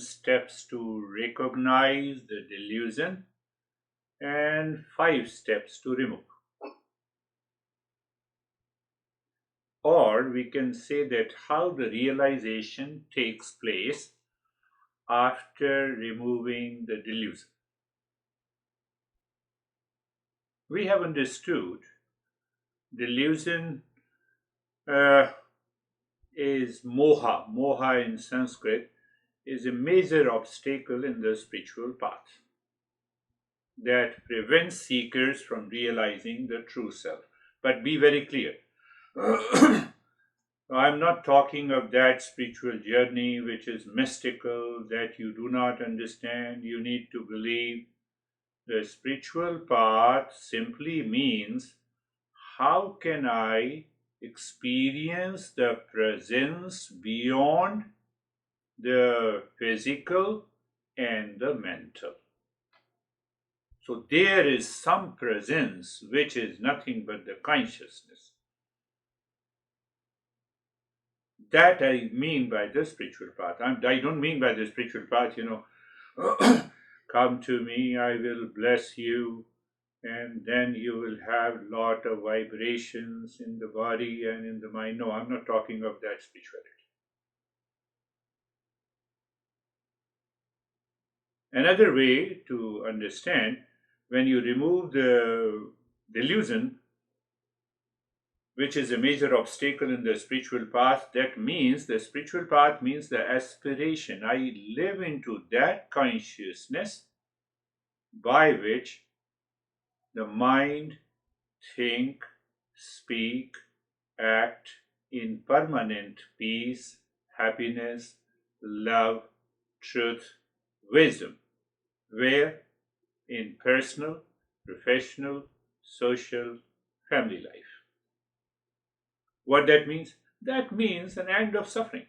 steps to recognize the delusion and 5 steps to remove. Or we can say that how the realization takes place after removing the delusion. We have understood delusion uh, is moha. Moha in Sanskrit is a major obstacle in the spiritual path that prevents seekers from realizing the true self. But be very clear. I'm not talking of that spiritual journey which is mystical, that you do not understand, you need to believe. The spiritual path simply means how can I experience the presence beyond the physical and the mental. So there is some presence which is nothing but the consciousness. That I mean by the spiritual path. I don't mean by the spiritual path, come to me, I will bless you, and then you will have lot of vibrations in the body and in the mind. No, I'm not talking of that spirituality. Another way to understand, when you remove the delusion, which is a major obstacle in the spiritual path, that means the spiritual path means the aspiration. I live into that consciousness by which the mind think, speak, act in permanent peace, happiness, love, truth, wisdom, where in personal, professional, social, family life. What that means? That means an end of suffering.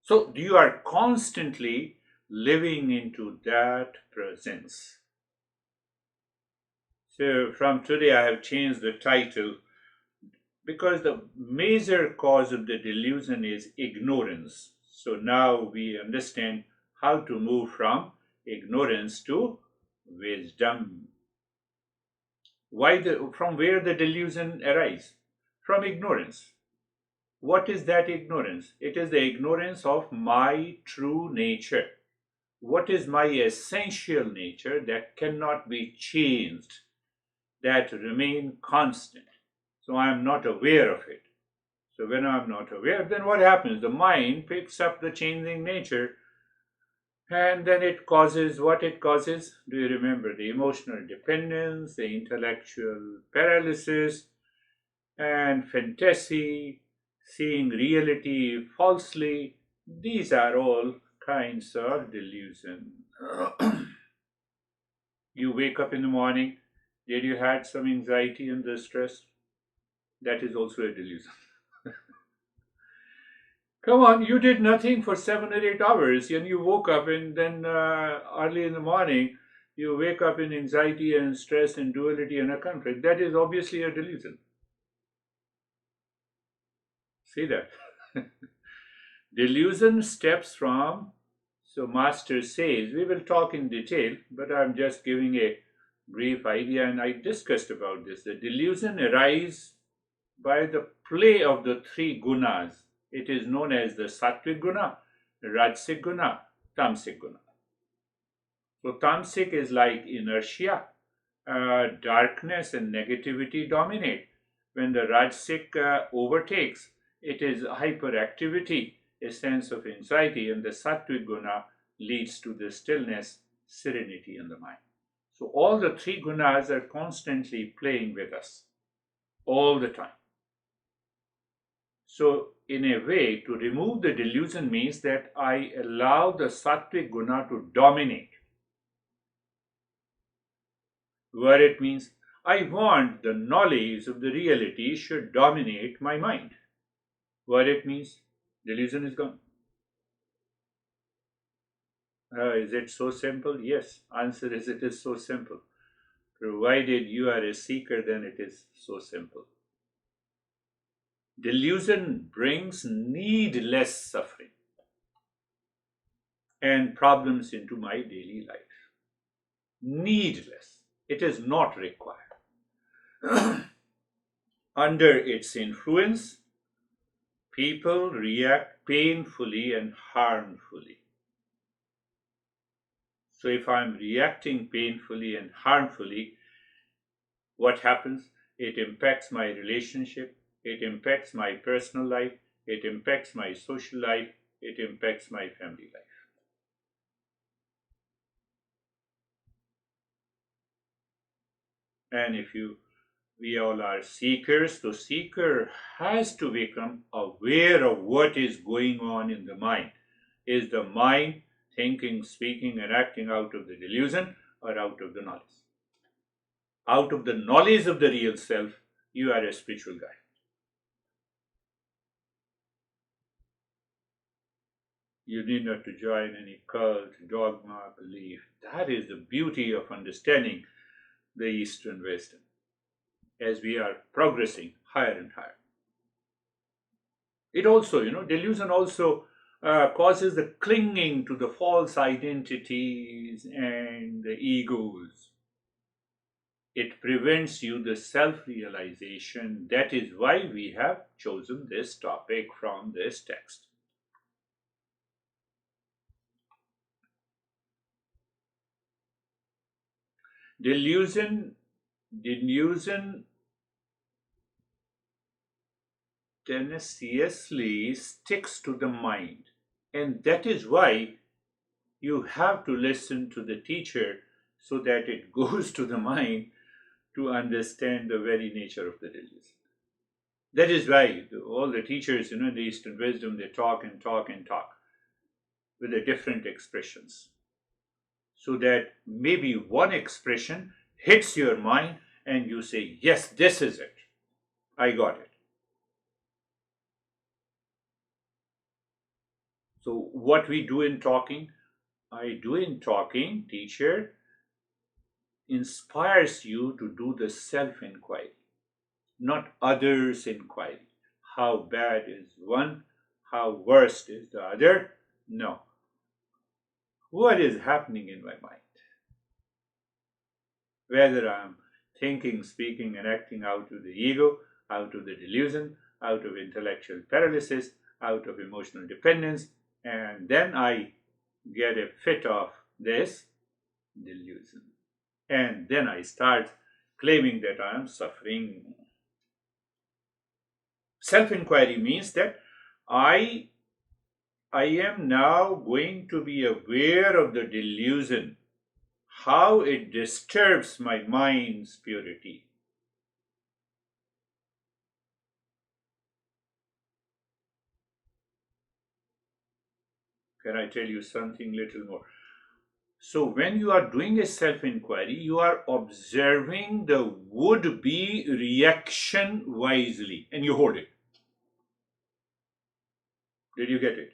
So you are constantly living into that presence. So from today I have changed the title because the major cause of the delusion is ignorance. So now we understand how to move from ignorance to wisdom. From where the delusion arises? From ignorance. What is that ignorance? It is the ignorance of my true nature. What is my essential nature that cannot be changed, that remain constant? So I am not aware of it. So when I am not aware, then what happens? The mind picks up the changing nature, and then it causes what it causes. Do you remember? The emotional dependence, the intellectual paralysis, and fantasy, seeing reality falsely. These are all kinds of delusion. You wake up in the morning, did you had some anxiety and distress? That is also a delusion. Come on, you did nothing for 7 or 8 hours and you woke up, and then early in the morning you wake up in anxiety and stress and duality and a conflict. That is obviously a delusion. See that? Delusion steps from, so Master says, we will talk in detail, but I'm just giving a brief idea, and I discussed about this. The delusion arises by the play of the 3 gunas. It is known as the sattvic guna, rajasic guna, tamasic guna. So tamasic is like inertia, darkness and negativity dominate. When the rajasic overtakes, it is hyperactivity, a sense of anxiety, and the sattvic guna leads to the stillness, serenity in the mind. So all the 3 gunas are constantly playing with us all the time. So in a way, to remove the delusion means that I allow the sattvic guna to dominate. Where it means I want the knowledge of the reality should dominate my mind. Where it means delusion is gone. Is it so simple? Yes. Answer is it is so simple. Provided you are a seeker, then it is so simple. Delusion brings needless suffering and problems into my daily life. Needless. It is not required. Under its influence, people react painfully and harmfully. So if I'm reacting painfully and harmfully, what happens? It impacts my relationship, it impacts my personal life, it impacts my social life, it impacts my family life. And if we all are seekers, the seeker has to become aware of what is going on in the mind. Is the mind thinking, speaking, and acting out of the delusion or out of the knowledge? Out of the knowledge of the real self, you are a spiritual guy. You need not to join any cult, dogma, belief. That is the beauty of understanding the Eastern wisdom as we are progressing higher and higher. It also, delusion also causes the clinging to the false identities and the egos. It prevents you the self-realization. That is why we have chosen this topic from this text. Delusion tenaciously sticks to the mind, and that is why you have to listen to the teacher so that it goes to the mind to understand the very nature of the delusion. That is why all the teachers, in the Eastern wisdom, they talk and talk and talk with the different expressions, so that maybe one expression hits your mind and you say, yes, this is it. I got it. So what we do in talking, teacher inspires you to do the self-inquiry, not others' inquiry. How bad is one? How worst is the other? No. What is happening in my mind? Whether I'm thinking, speaking, and acting out of the ego, out of the delusion, out of intellectual paralysis, out of emotional dependence, and then I get a fit of this delusion. And then I start claiming that I am suffering. Self-inquiry means that I am now going to be aware of the delusion, how it disturbs my mind's purity. Can I tell you something little more? So when you are doing a self-inquiry, you are observing the would-be reaction wisely, and you hold it. Did you get it?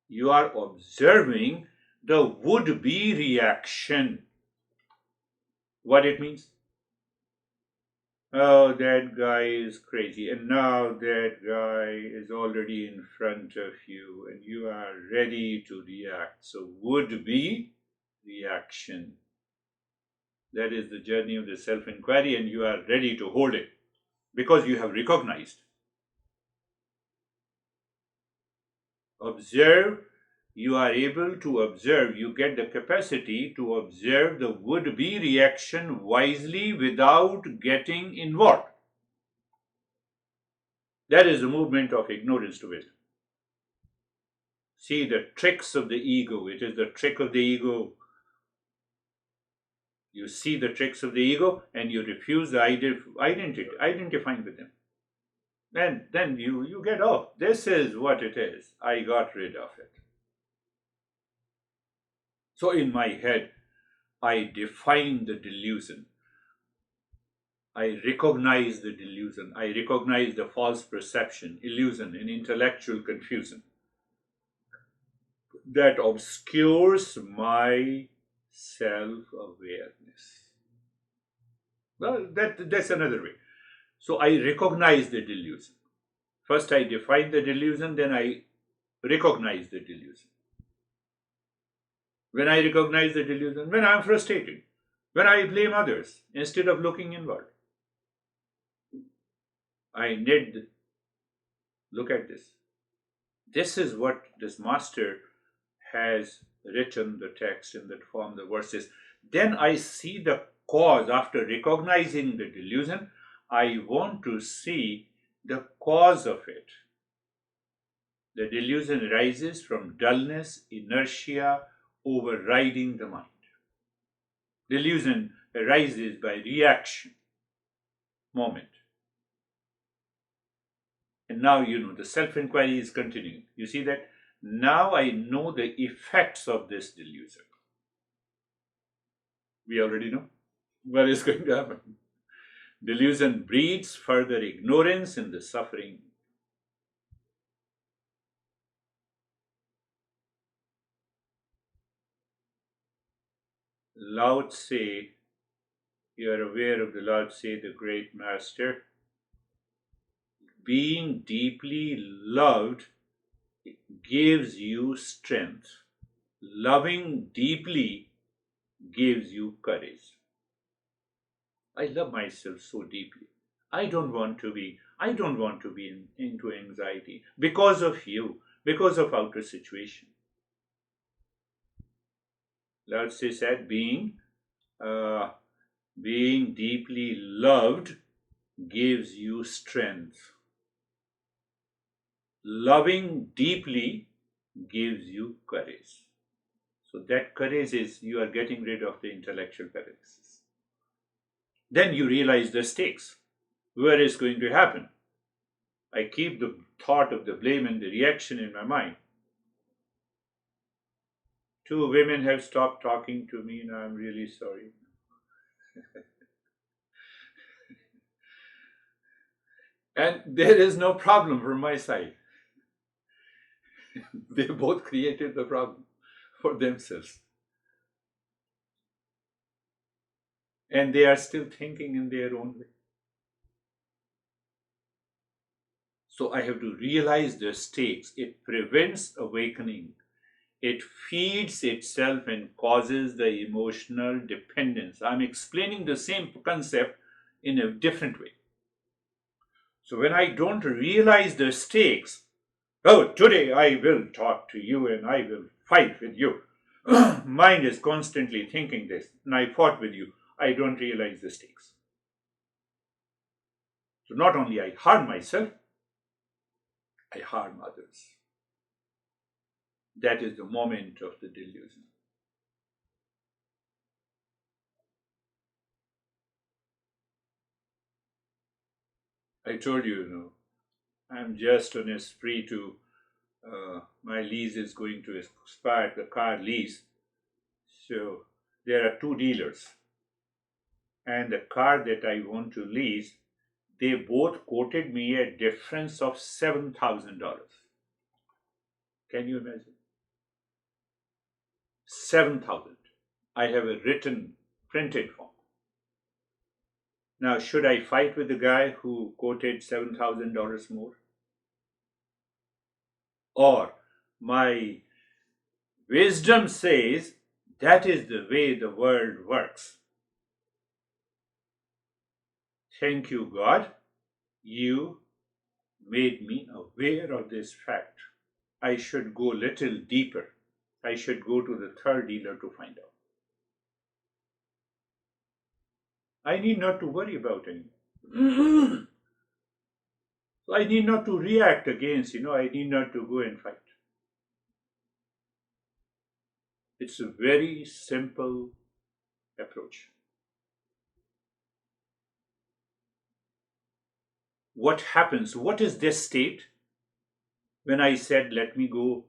You are observing the would-be reaction. What it means? Oh, that guy is crazy, and now that guy is already in front of you, and you are ready to react. So, would-be reaction. That is the journey of the self-inquiry, and you are ready to hold it because you have recognized. Observe, you are able to observe, you get the capacity to observe the would-be reaction wisely without getting involved. That is the movement of ignorance to wisdom. See the tricks of the ego. It is the trick of the ego. You see the tricks of the ego and you refuse the identifying with them. And then you get, oh, this is what it is. I got rid of it. So in my head, I define the delusion. I recognize the delusion. I recognize the false perception, illusion, and intellectual confusion that obscures my self-awareness. Well, that's another way. So I recognize the delusion. First I define the delusion, then I recognize the delusion. When I recognize the delusion, when I am frustrated, when I blame others instead of looking inward, I need look at this. This is what this master has written the text in that form, the verses. Then I see the cause. After recognizing the delusion, I want to see the cause of it. The delusion arises from dullness, inertia, overriding the mind. Delusion arises by reaction, moment. And now the self-inquiry is continuing. You see that? Now I know the effects of this delusion. We already know what is going to happen. Delusion breeds further ignorance in the suffering. Lao Tse, you are aware of the Lao Tse, the great master. Being deeply loved gives you strength. Loving deeply gives you courage. I love myself so deeply. I don't want to be into anxiety because of you, because of outer situation. Lao Tse said, being deeply loved gives you strength. Loving deeply gives you courage. So that courage is you are getting rid of the intellectual paralysis. Then you realize the stakes. Where is going to happen? I keep the thought of the blame and the reaction in my mind. Two women have stopped talking to me, and I'm really sorry. And there is no problem from my side. They both created the problem for themselves. And they are still thinking in their own way. So I have to realize the stakes. It prevents awakening. It feeds itself and causes the emotional dependence. I'm explaining the same concept in a different way. So when I don't realize the stakes, oh, today I will talk to you and I will fight with you. Mind is constantly thinking this, and I fought with you. I don't realize the stakes. So not only I harm myself, I harm others. That is the moment of the delusion. I told you, I'm just on a spree to, my lease is going to expire, the car lease. So there are two dealers. And the car that I want to lease, they both quoted me a difference of $7,000. Can you imagine? 7,000. I have a written, printed form. Now, should I fight with the guy who quoted $7,000 more? Or my wisdom says that is the way the world works. Thank you, God. You made me aware of this fact. I should go little deeper. I should go to the third dealer to find out. I need not to worry about anything. So I need not to react against, I need not to go and fight. It's a very simple approach. What happens? What is this state? When I said, let me go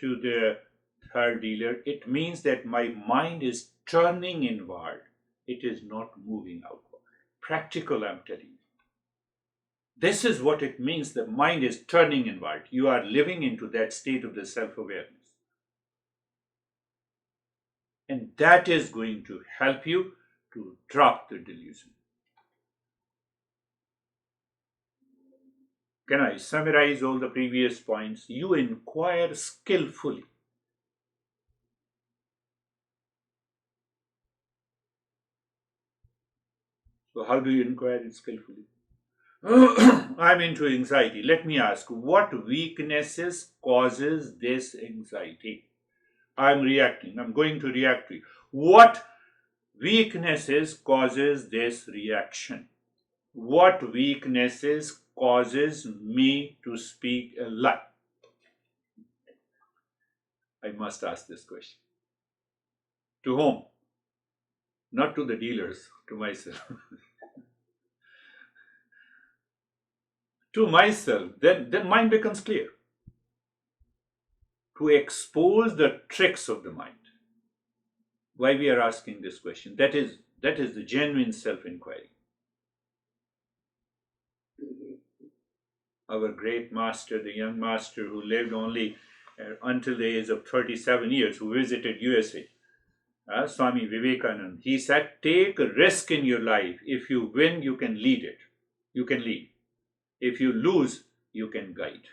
to the third dealer, it means that my mind is turning inward. It is not moving outward. Practical, I'm telling you. This is what it means. The mind is turning inward. You are living into that state of the self-awareness. And that is going to help you to drop the delusion. Can I summarize all the previous points? You inquire skillfully. So how do you inquire it skillfully? I'm into anxiety. Let me ask, what weaknesses causes this anxiety? I'm reacting. I'm going to react to you. What weaknesses causes this reaction? What weaknesses causes me to speak a lie? I must ask this question. To whom? Not to the dealers, to myself. To myself, then mind becomes clear. To expose the tricks of the mind. Why we are asking this question? That is the genuine self-inquiry. Our great master, the young master who lived only until the age of 37 years, who visited USA, Swami Vivekananda, he said, take a risk in your life. If you win, you can lead it. You can lead. If you lose, you can guide.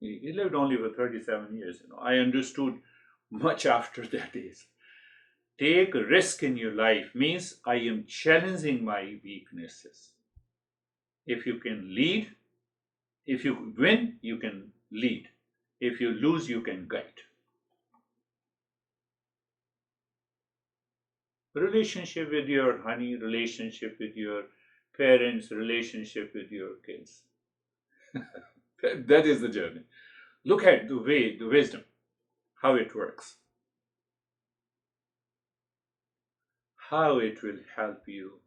He lived only for 37 years. I understood much after that age. Take a risk in your life means I am challenging my weaknesses. If you can lead, if you win, you can lead. If you lose, you can guide. Relationship with your honey, relationship with your parents, relationship with your kids. That is the journey. Look at the way, the wisdom, how it works. How it will help you.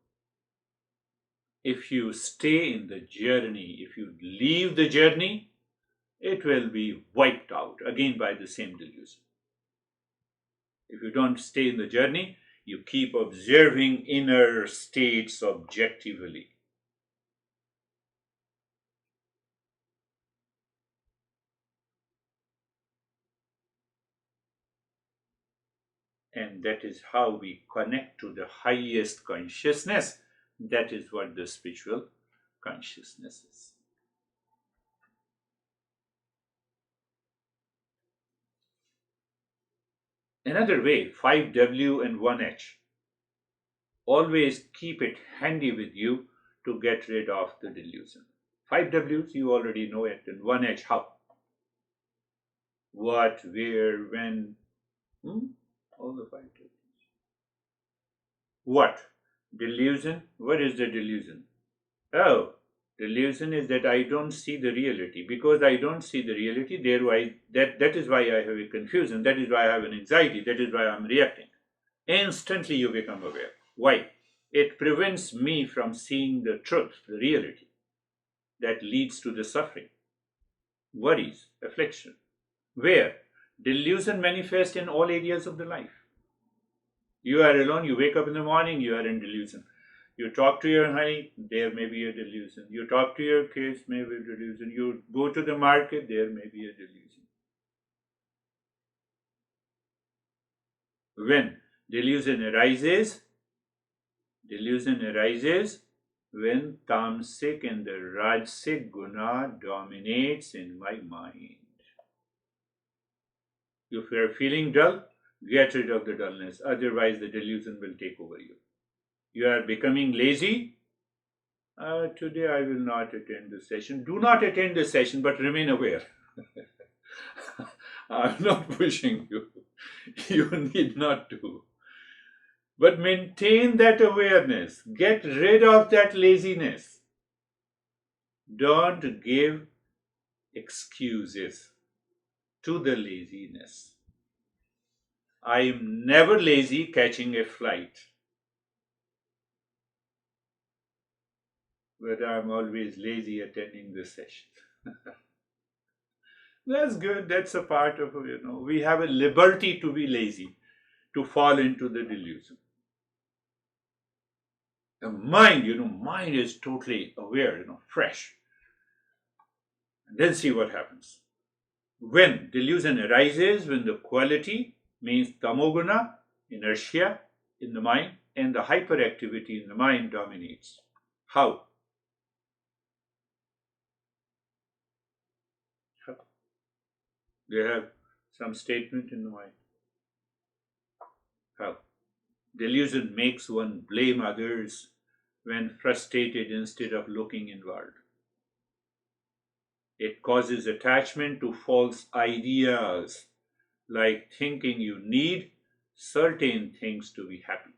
If you stay in the journey, if you leave the journey, it will be wiped out again by the same delusion. If you don't stay in the journey, you keep observing inner states objectively. And that is how we connect to the highest consciousness. That is what the spiritual consciousness is. Another way, 5W and 1H. Always keep it handy with you to get rid of the delusion. 5Ws, you already know it, and 1H, how? What, where, when, all the 5Ws. What? Delusion? What is the delusion? Oh, delusion is that I don't see the reality. Because I don't see the reality, that is why I have a confusion, that is why I have an anxiety, that is why I'm reacting. Instantly you become aware. Why? It prevents me from seeing the truth, the reality that leads to the suffering, worries, affliction. Where? Delusion manifests in all areas of the life. You are alone, you wake up in the morning, you are in delusion. You talk to your honey, there may be a delusion. You talk to your kids, maybe a delusion. You go to the market, there may be a delusion. When delusion arises when tamasic and the rajasic guna dominates in my mind. If you are feeling dull, get rid of the dullness. Otherwise, the delusion will take over you. You are becoming lazy. Today I will not attend the session. Do not attend the session, but remain aware. I'm not pushing you. You need not to. But maintain that awareness. Get rid of that laziness. Don't give excuses to the laziness. I am never lazy catching a flight, but I'm always lazy attending the session. That's good. That's a part of, we have a liberty to be lazy, to fall into the delusion. The mind, mind is totally aware, fresh. And then see what happens. When delusion arises, when the quality means tamoguna, inertia in the mind, and the hyperactivity in the mind dominates. How? How? They have some statement in the mind. How? Delusion makes one blame others when frustrated instead of looking inward. It causes attachment to false ideas, like thinking you need certain things to be happy.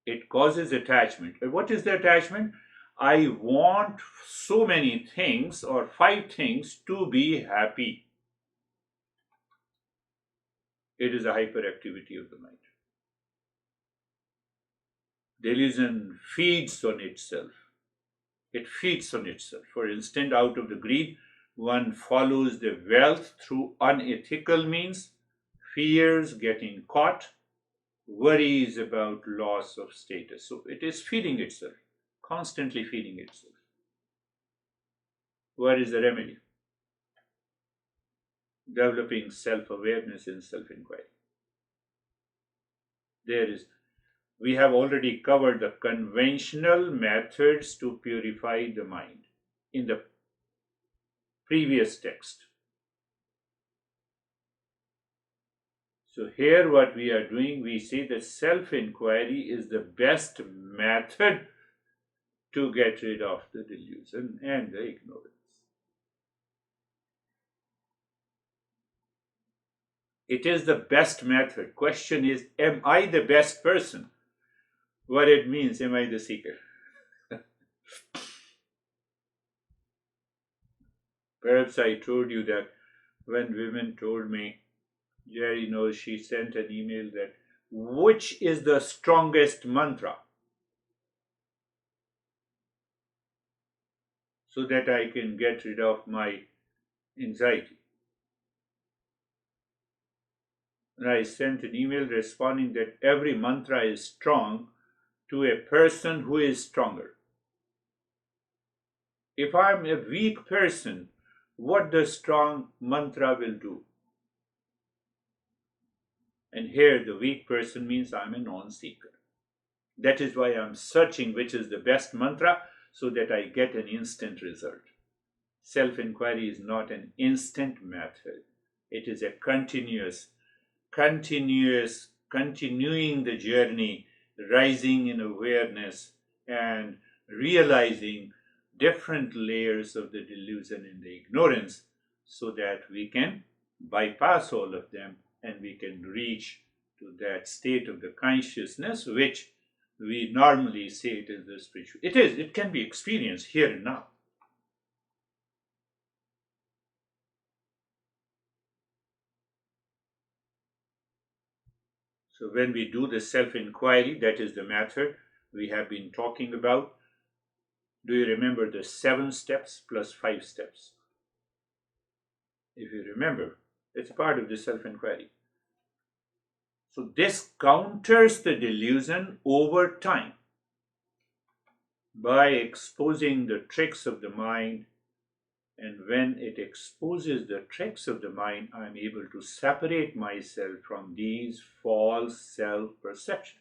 It causes attachment. What is the attachment? I want so many things or 5 things to be happy. It is a hyperactivity of the mind. Delusion feeds on itself. It feeds on itself. For instance, out of the greed, one follows the wealth through unethical means, fears getting caught, worries about loss of status. So it is feeding itself, constantly feeding itself. What is the remedy? Developing self-awareness and self-inquiry. We have already covered the conventional methods to purify the mind in the previous text. So here what we are doing, we say that self-inquiry is the best method to get rid of the delusion and the ignorance. It is the best method. Question is, am I the best person? What it means, am I the seeker? Perhaps I told you that when women told me, Jerry knows, she sent an email that, which is the strongest mantra? So that I can get rid of my anxiety. And I sent an email responding that every mantra is strong to a person who is stronger. If I'm a weak person, what the strong mantra will do? And here the weak person means I'm a non-seeker. That is why I'm searching which is the best mantra, so that I get an instant result. Self-inquiry is not an instant method. It is a continuing the journey, rising in awareness and realizing different layers of the delusion and the ignorance, so that we can bypass all of them and we can reach to that state of the consciousness which we normally say it is the spiritual. It can be experienced here and now. So when we do the self-inquiry, that is the method we have been talking about. Do you remember the 7 steps plus 5 steps? If you remember, it's part of the self-inquiry. So this counters the delusion over time by exposing the tricks of the mind. And when it exposes the tricks of the mind, I am able to separate myself from these false self-perception.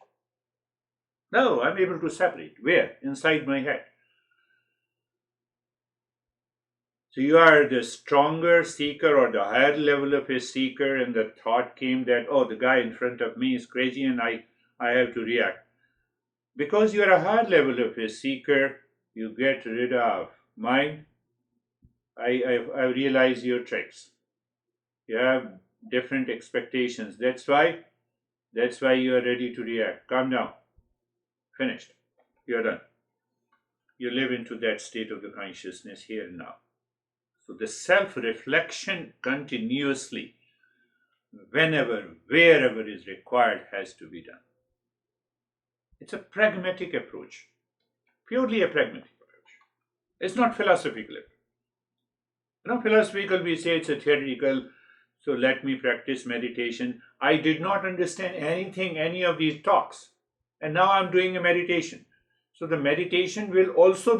No, I'm able to separate. Where? Inside my head. So you are the stronger seeker or the higher level of a seeker, and the thought came that, oh, the guy in front of me is crazy and I have to react. Because you are a higher level of a seeker, you get rid of mind. I realize your tricks. You have different expectations. That's why you are ready to react. Calm down. Finished. You're done. You live into that state of the consciousness here and now. So the self-reflection continuously, whenever, wherever is required, has to be done. It's a pragmatic approach. Purely a pragmatic approach. It's not philosophical. Philosophical, we say it's a theoretical, so let me practice meditation. I did not understand any of these talks, and now I'm doing a meditation. So the meditation will also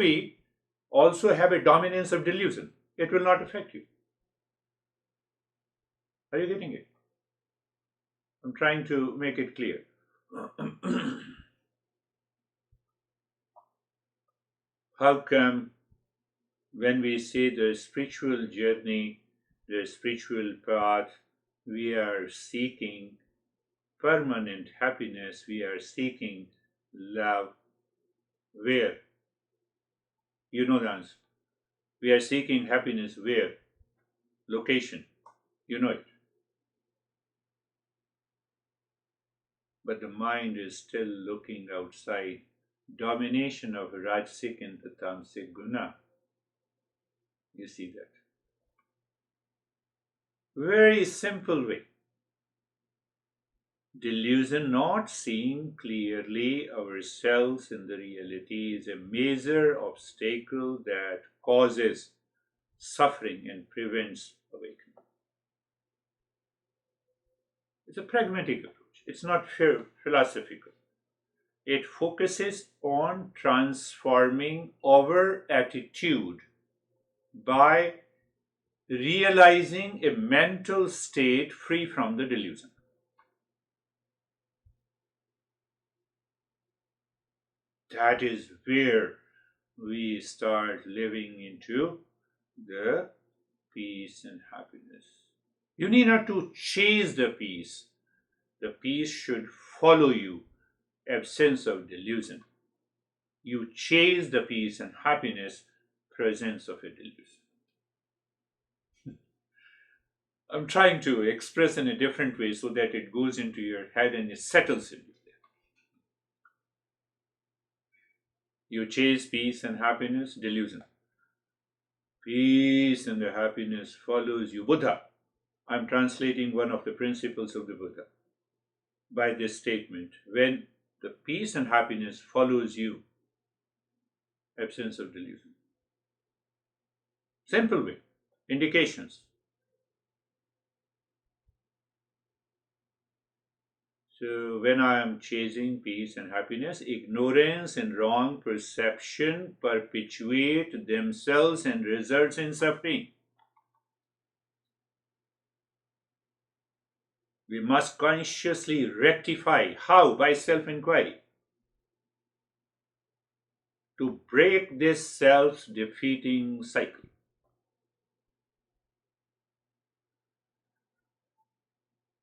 have a dominance of delusion. It will not affect you. Are you getting it? I'm trying to make it clear. How come when we say the spiritual journey, the spiritual path, we are seeking permanent happiness, we are seeking love? Where? You know the answer. We are seeking happiness where? Location. You know it. But the mind is still looking outside. Domination of Rajasic and the Tamasic Guna. You see that. Very simple way. Delusion, not seeing clearly ourselves in the reality, is a major obstacle that causes suffering and prevents awakening. It's a pragmatic approach. It's not philosophical. It focuses on transforming our attitude by realizing a mental state free from the delusion. That is where we start living into the peace and happiness. You need not to chase the peace. The peace should follow you, absence of delusion. You chase the peace and happiness, presence of a delusion. I'm trying to express in a different way so that it goes into your head and it settles in you. You chase peace and happiness, delusion. Peace and the happiness follows you. Buddha. I'm translating one of the principles of the Buddha by this statement. When the peace and happiness follows you, absence of delusion. Simple way. Indications. So when I am chasing peace and happiness, ignorance and wrong perception perpetuate themselves and results in suffering. We must consciously rectify. How? By self-inquiry. To break this self-defeating cycle.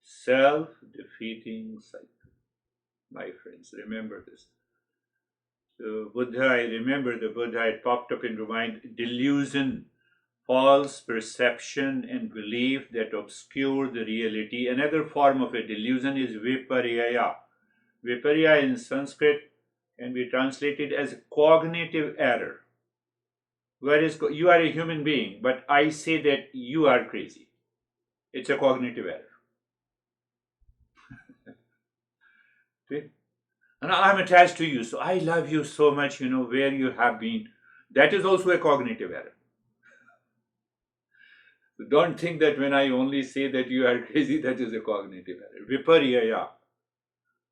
Self-defeating cycle. My friends, remember this. So Buddha, I remember the Buddha, it popped up into mind. Delusion, false perception and belief that obscure the reality. Another form of a delusion is viparya. Viparya in Sanskrit can be translated as cognitive error. Whereas you are a human being, but I say that you are crazy. It's a cognitive error. See? And I'm attached to you, so I love you so much, where you have been. That is also a cognitive error. So don't think that when I only say that you are crazy, that is a cognitive error. Viparya.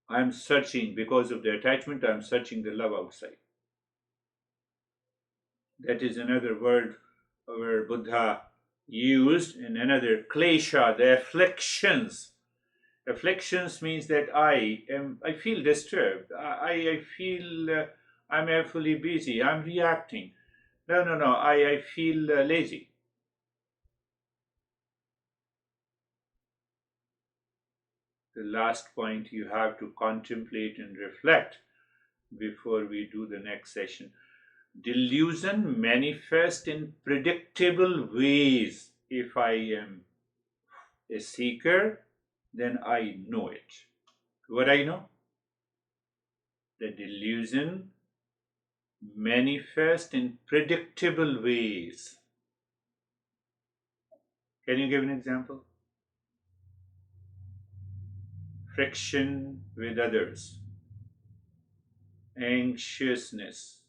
I am searching, because of the attachment, I am searching the love outside. That is another word where Buddha used, and another klesha, the afflictions. Afflictions means that I feel disturbed. I feel I'm awfully busy. I'm reacting. No. I feel lazy. The last point you have to contemplate and reflect before we do the next session. Delusion manifests in predictable ways. If I am a seeker, then I know it. What I know? The delusion manifests in predictable ways. Can you give an example? Friction with others, anxiousness,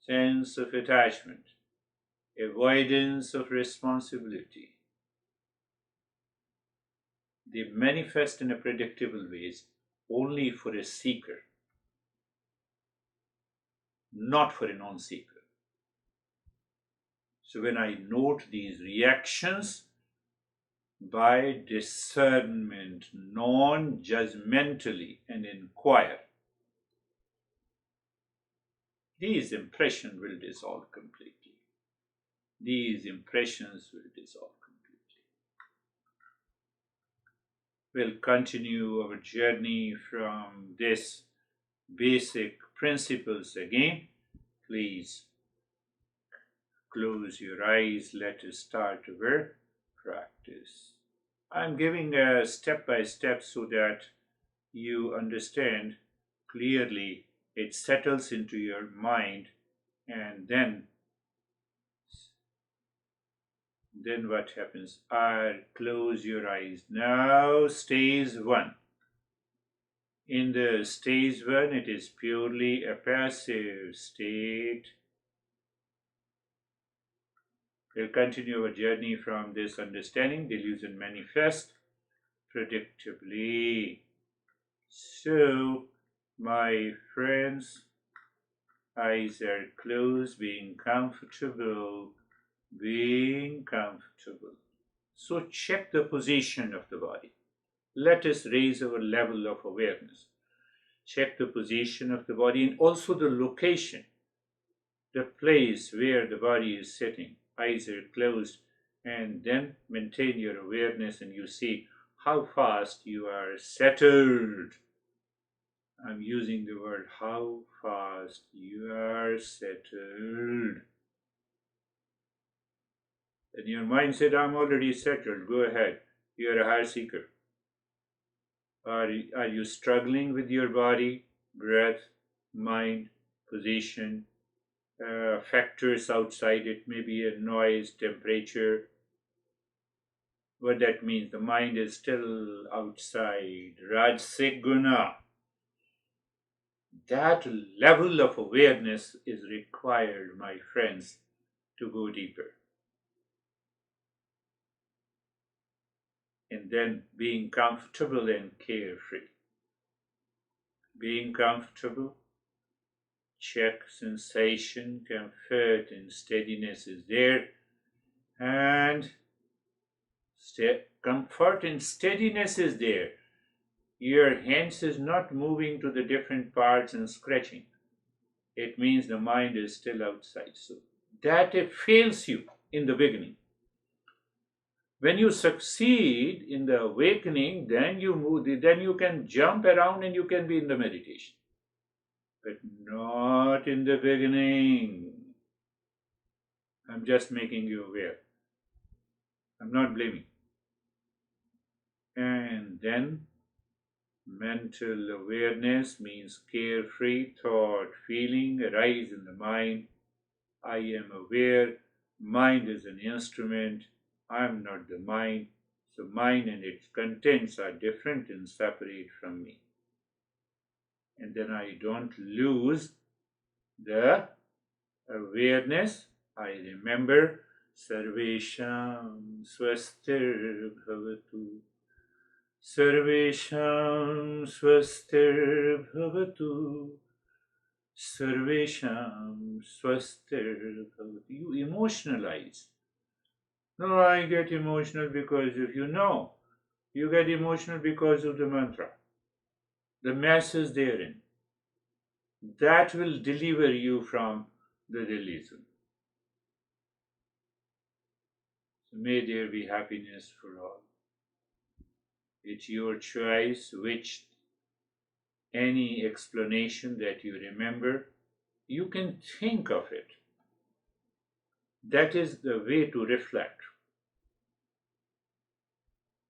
sense of attachment, avoidance of responsibility. They manifest in a predictable ways only for a seeker, not for a non-seeker. So when I note these reactions, by discernment, non-judgmentally, and inquire. These impressions will dissolve completely. These impressions will dissolve completely. We'll continue our journey from this basic principles again. Please close your eyes. Let us start our practice. I'm giving a step by step so that you understand clearly. It settles into your mind, and then what happens? Close your eyes. Now, stage 1. In the stage 1, it is purely a passive state. We'll continue our journey from this understanding. Delusion manifest predictably. So, my friends, eyes are closed, being comfortable. So, check the position of the body. Let us raise our level of awareness. Check the position of the body and also the location, the place where the body is sitting. Eyes are closed, and then maintain your awareness and you see how fast you are settled. I'm using the word how fast you are settled. And your mind said, I'm already settled. Go ahead. You're a higher seeker. Are you struggling with your body, breath, mind, position, factors outside it? Maybe a noise, temperature. What that means, the mind is still outside. Rajasic guna. That level of awareness is required, my friends, to go deeper. And then being comfortable and carefree. Being comfortable, check sensation, comfort and steadiness is there. And comfort and steadiness is there. Your hands is not moving to the different parts and scratching. It means the mind is still outside. So that it fails you in the beginning. When you succeed in the awakening, then you move, then you can jump around and you can be in the meditation. But not in the beginning. I'm just making you aware. I'm not blaming. And then mental awareness means carefree thought, feeling arise in the mind. I am aware. Mind is an instrument. I'm not the mind. So mind and its contents are different and separate from me. And then I don't lose the awareness. I remember Sarvesham Swastir Bhavatu. Sarvesham Swastir Bhavatu. Sarvesham Swastir Bhavatu. You emotionalize. No, I get emotional because if you know. You get emotional because of the mantra. The message therein. That will deliver you from the delusion. So may there be happiness for all. It's your choice which any explanation that you remember, you can think of it. That is the way to reflect.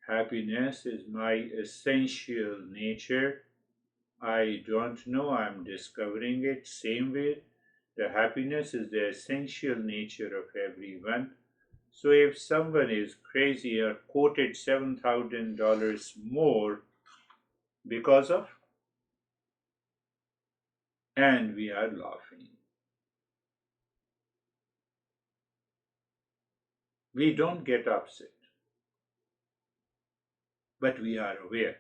Happiness is my essential nature. I don't know, I'm discovering it. Same way, the happiness is the essential nature of everyone. So if someone is crazy or quoted $7,000 more because of, and we are laughing. We don't get upset, but we are aware.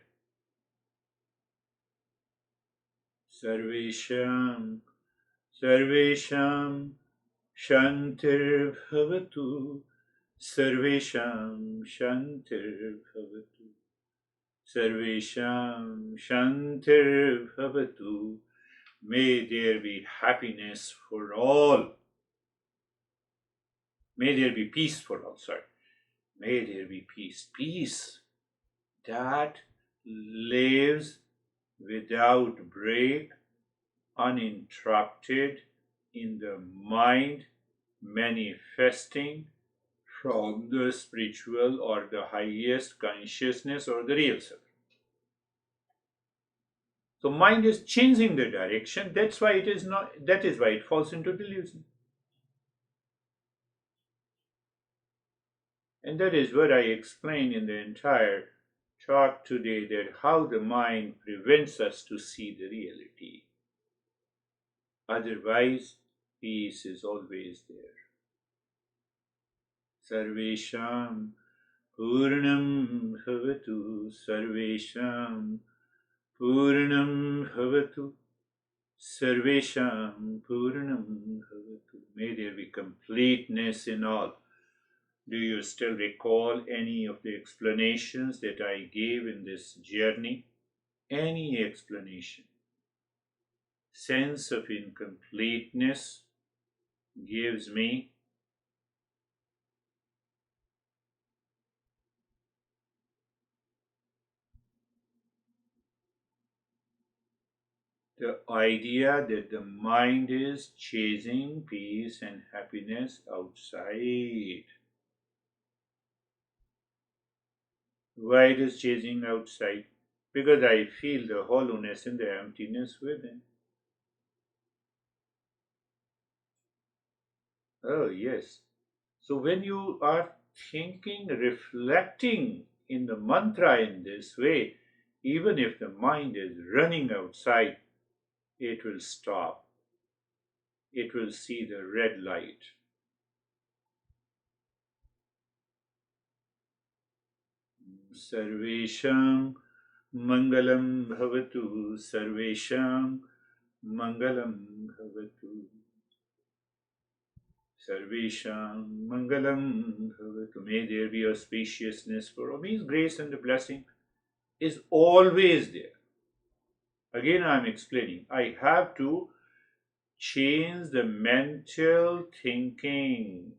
Sarvesham, Sarvesham, Shantir Bhavatu, Sarvesham Shantir Bhavatu. Sarvesham Shantir Bhavatu. May there be happiness for all. May there be peace for all. Sorry. May there be peace. Peace that lives without break, uninterrupted in the mind, manifesting from the spiritual or the highest consciousness or the real self. So mind is changing the direction. That's why it is not. That is why it falls into delusion. And that is what I explain in the entire talk today, that how the mind prevents us to see the reality. Otherwise, peace is always there. Sarvesham Purnam Bhavatu. Sarvesham Purnam Bhavatu. Sarvesham Purnam Bhavatu. May there be completeness in all. Do you still recall any of the explanations that I gave in this journey? Any explanation? Sense of incompleteness gives me the idea that the mind is chasing peace and happiness outside. Why it is chasing outside? Because I feel the hollowness and the emptiness within. Oh, yes. So when you are thinking, reflecting in the mantra in this way, even if the mind is running outside, it will stop. It will see the red light. Sarvesham Mangalam Bhavatu. Sarvesham Mangalam Bhavatu. Sarvesham Mangalam Bhavatu. May there be auspiciousness for all. Means grace and the blessing is always there. Again, I am explaining. I have to change the mental thinking.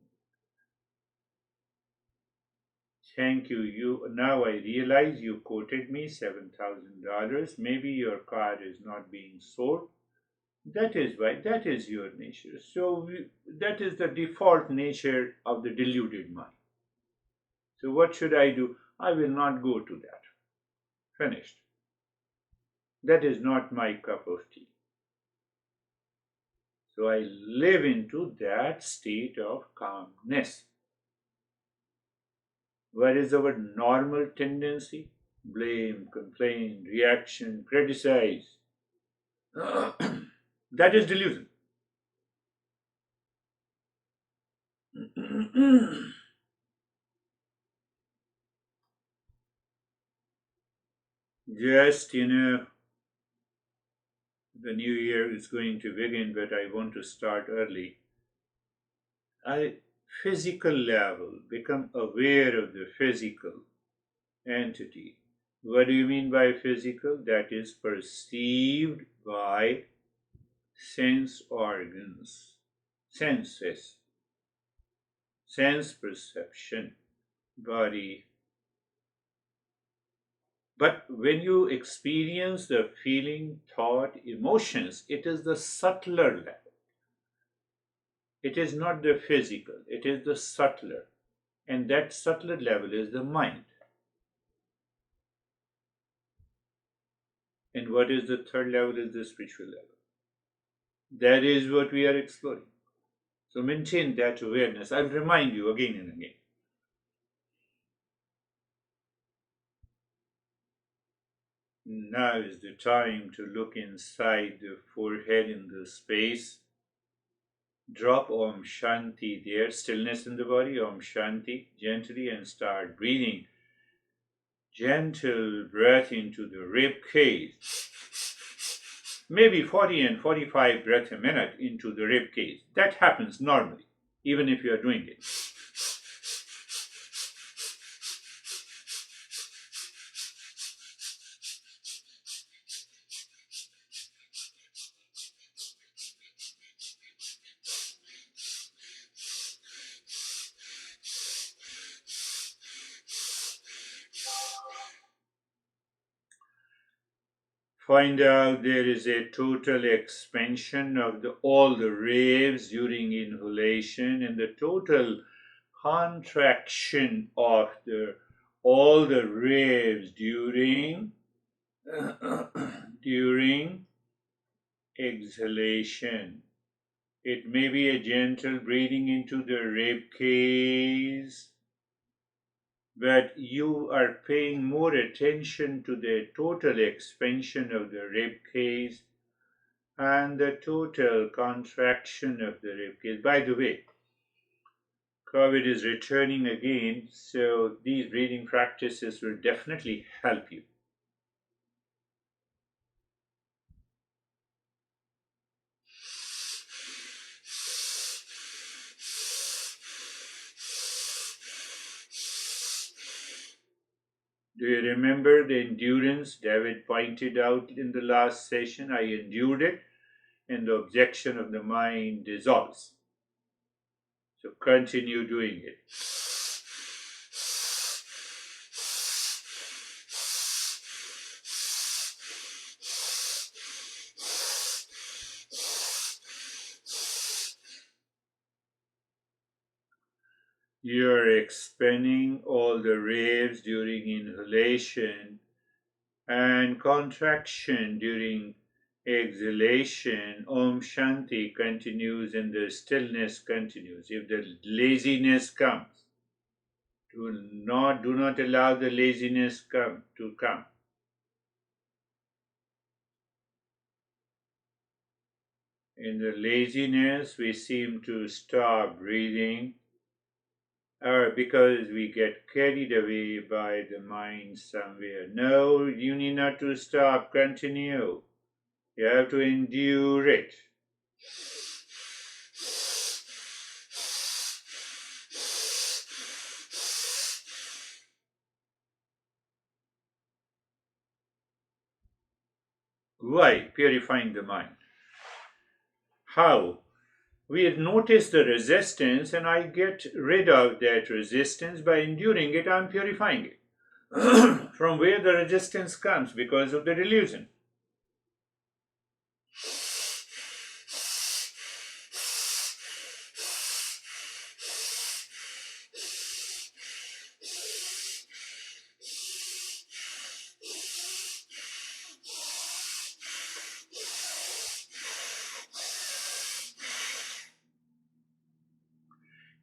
Thank you. Now I realize you quoted me $7,000. Maybe your car is not being sold. That is why. That is your nature. So that is the default nature of the deluded mind. So what should I do? I will not go to that. Finished. That is not my cup of tea. So I live into that state of calmness. What is our normal tendency? Blame, complain, reaction, criticize. That is delusion. Just, the new year is going to begin, but I want to start early. Physical level, become aware of the physical entity. What do you mean by physical? That is perceived by sense organs, senses, sense perception, body. But when you experience the feeling, thought, emotions, it is the subtler level. It is not the physical, it is the subtler. And that subtler level is the mind. And what is the third level? Is the spiritual level. That is what we are exploring. So maintain that awareness. I'll remind you again and again. Now is the time to look inside the forehead in the space. Drop Om Shanti there, stillness in the body, Om Shanti, gently, and start breathing. Gentle breath into the rib cage. Maybe 40 and 45 breaths a minute into the rib cage. That happens normally, even if you are doing it. Find out there is a total expansion of all the waves during inhalation and the total contraction of all the waves during during exhalation. It may be a gentle breathing into the rib cage, but you are paying more attention to the total expansion of the rib cage and the total contraction of the rib cage. By the way, COVID is returning again, so these breathing practices will definitely help you. Do you remember the endurance David pointed out in the last session? I endured it, and the objection of the mind dissolves. So continue doing it. You are expanding all the waves during inhalation and contraction during exhalation. Om Shanti continues and the stillness continues. If the laziness comes, do not allow the laziness to come. In the laziness, we seem to stop breathing, or because we get carried away by the mind somewhere. No, you need not to stop. Continue. You have to endure it. Why? Purifying the mind. How? We notice the resistance, and I get rid of that resistance by enduring it. I'm purifying it. From where the resistance comes? Because of the delusion.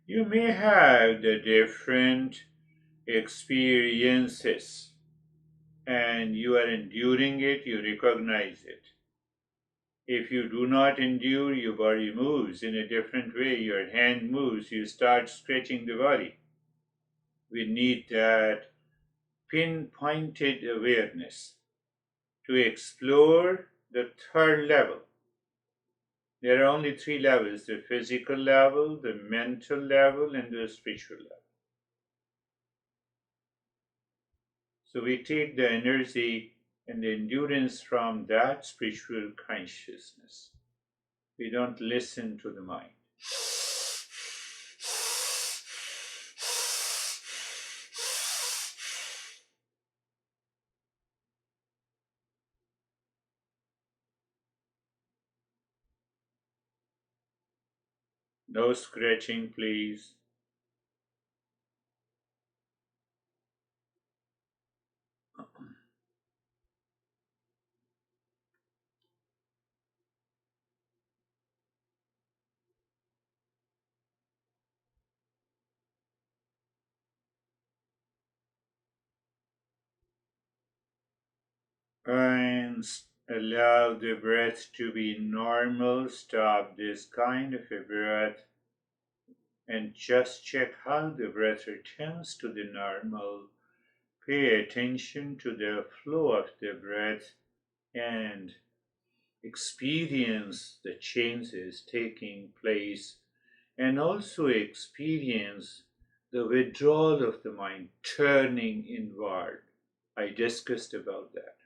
You may have the different experiences and you are enduring it, you recognize it. If you do not endure, your body moves in a different way. Your hand moves, you start stretching the body. We need that pinpointed awareness to explore the third level. There are only three levels: the physical level, the mental level, and the spiritual level. So we take the energy and the endurance from that spiritual consciousness. We don't listen to the mind. No scratching, please. And allow the breath to be normal. Stop this kind of a breath and just check how the breath returns to the normal. Pay attention to the flow of the breath and experience the changes taking place, and also experience the withdrawal of the mind, turning inward. I discussed about that.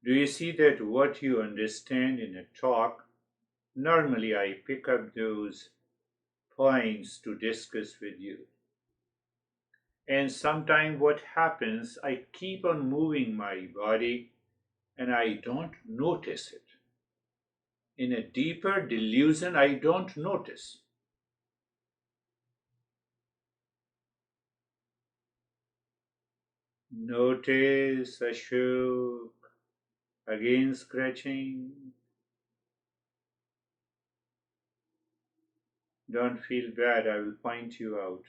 Do you see that what you understand in a talk, normally I pick up those points to discuss with you. And sometimes what happens, I keep on moving my body and I don't notice it. In a deeper delusion, I don't notice. Notice Ashok, again scratching. Don't feel bad, I will point you out.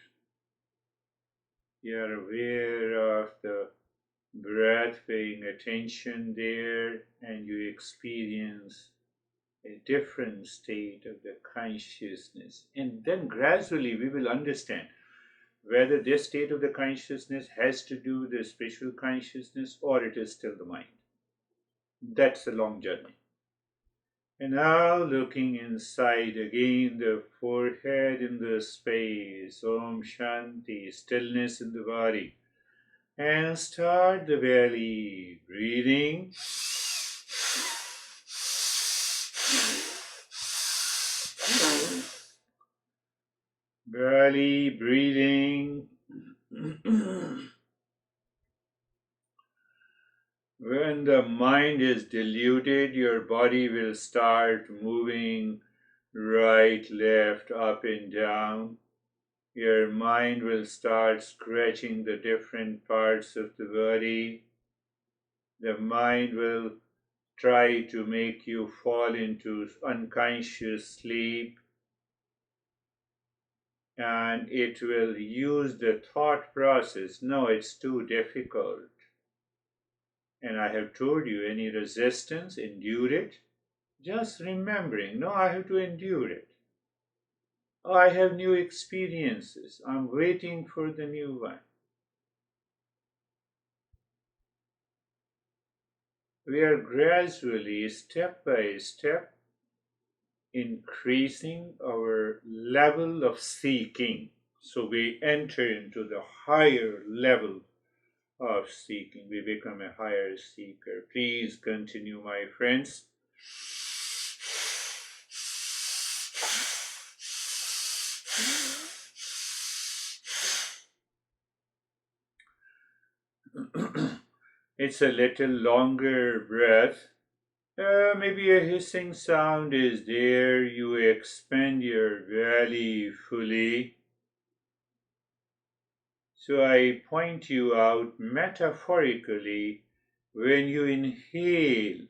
You are aware of the breath, paying attention there, and you experience a different state of the consciousness. And then gradually we will understand whether this state of the consciousness has to do with the spiritual consciousness or it is still the mind. That's a long journey. And now looking inside again, the forehead in the space, Om Shanti, stillness in the body. And start the belly, breathing. Belly, breathing. When the mind is diluted, your body will start moving right, left, up and down. Your mind will start scratching the different parts of the body. The mind will try to make you fall into unconscious sleep, and it will use the thought process. No, it's too difficult. And I have told you, any resistance, endure it. Just remembering, no, I have to endure it. Oh, I have new experiences. I'm waiting for the new one. We are gradually, step by step, increasing our level of seeking. So we enter into the higher level of seeking. We become a higher seeker. Please continue, my friends. It's a little longer breath. Maybe a hissing sound is there. You expand your belly fully. So I point you out metaphorically. When you inhale,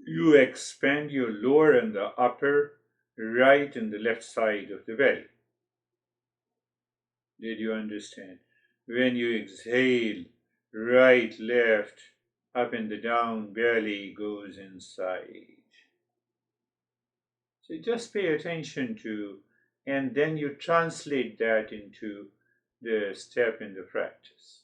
you expand your lower and the upper, right and the left side of the belly. Did you understand? When you exhale, right, left, up and the down belly goes inside. So just pay attention to, and then you translate that into the step in the practice.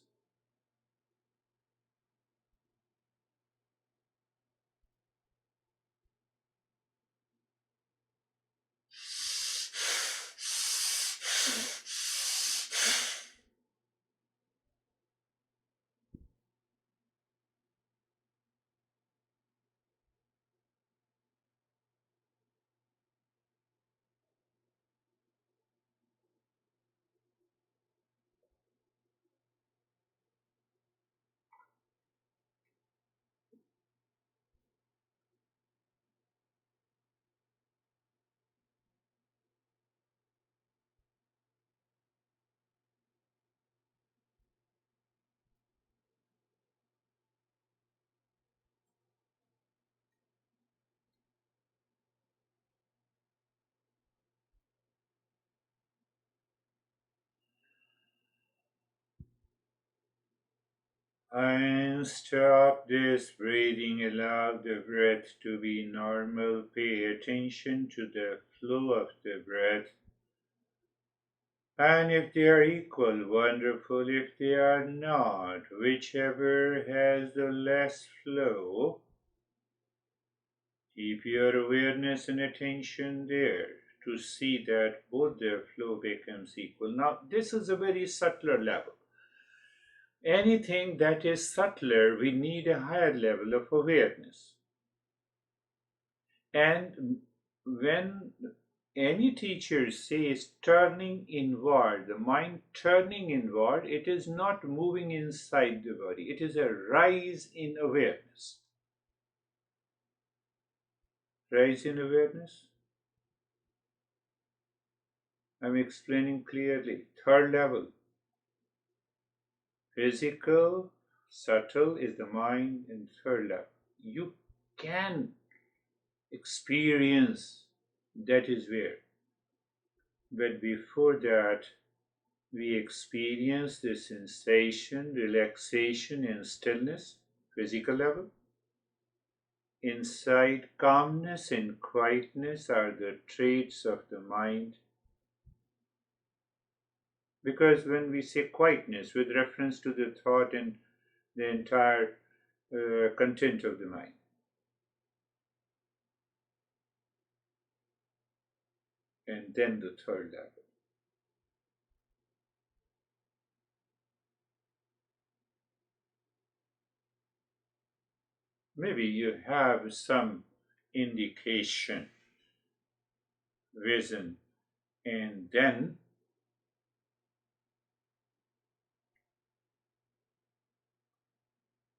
And stop this breathing, allow the breath to be normal. Pay attention to the flow of the breath. And if they are equal, wonderful. If they are not, whichever has the less flow, keep your awareness and attention there to see that both their flow becomes equal. Now, this is a very subtler level. Anything that is subtler, we need a higher level of awareness. And when any teacher says turning inward, the mind turning inward, it is not moving inside the body. It is a rise in awareness. Rise in awareness. I'm explaining clearly. Third level. Physical, subtle is the mind, and third level. You can experience that is where. But before that, we experience the sensation, relaxation, and stillness, physical level. Inside, calmness and quietness are the traits of the mind. Because when we say quietness, with reference to the thought and the entire content of the mind, and then the third level. Maybe you have some indication, vision, and then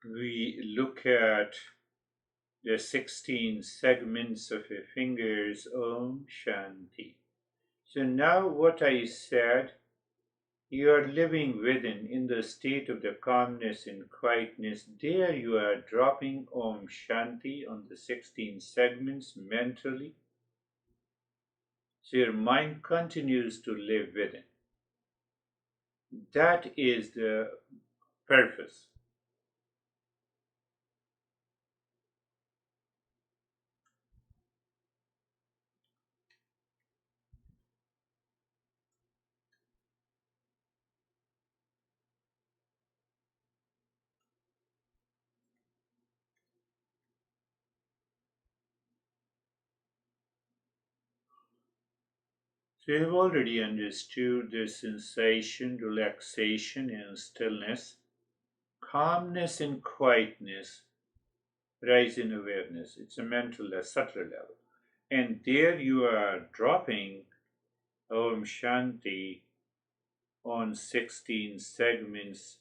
we look at the 16 segments of your fingers, Om Shanti. So now what I said, you are living within in the state of the calmness and quietness. There you are dropping Om Shanti on the 16 segments mentally. So your mind continues to live within. That is the purpose. So you have already understood the sensation, relaxation, and stillness, calmness and quietness, rise in awareness. It's a mental, a subtler level. And there you are dropping Om Shanti on 16 segments.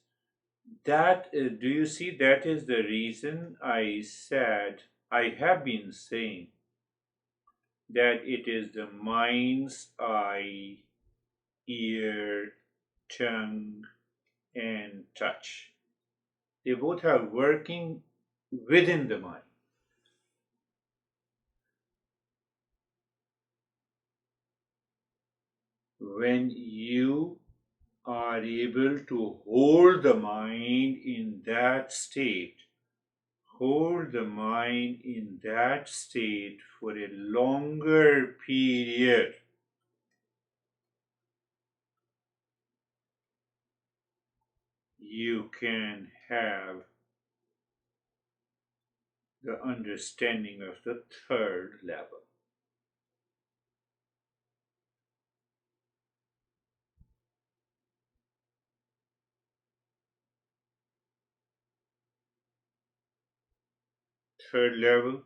That, do you see, that is the reason I said, I have been saying that it is the mind's eye, ear, tongue, and touch. They both are working within the mind. When you are able to hold the mind in that state, hold the mind in that state for a longer period, you can have the understanding of the third level. Third level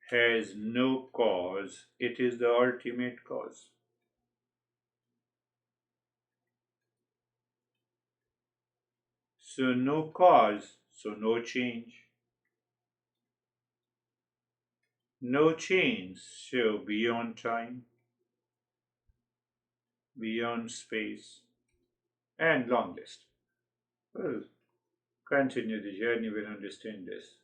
has no cause, it is the ultimate cause. So, no cause, so no change. No change, so beyond time, beyond space, and long list. We'll continue the journey, we'll understand this.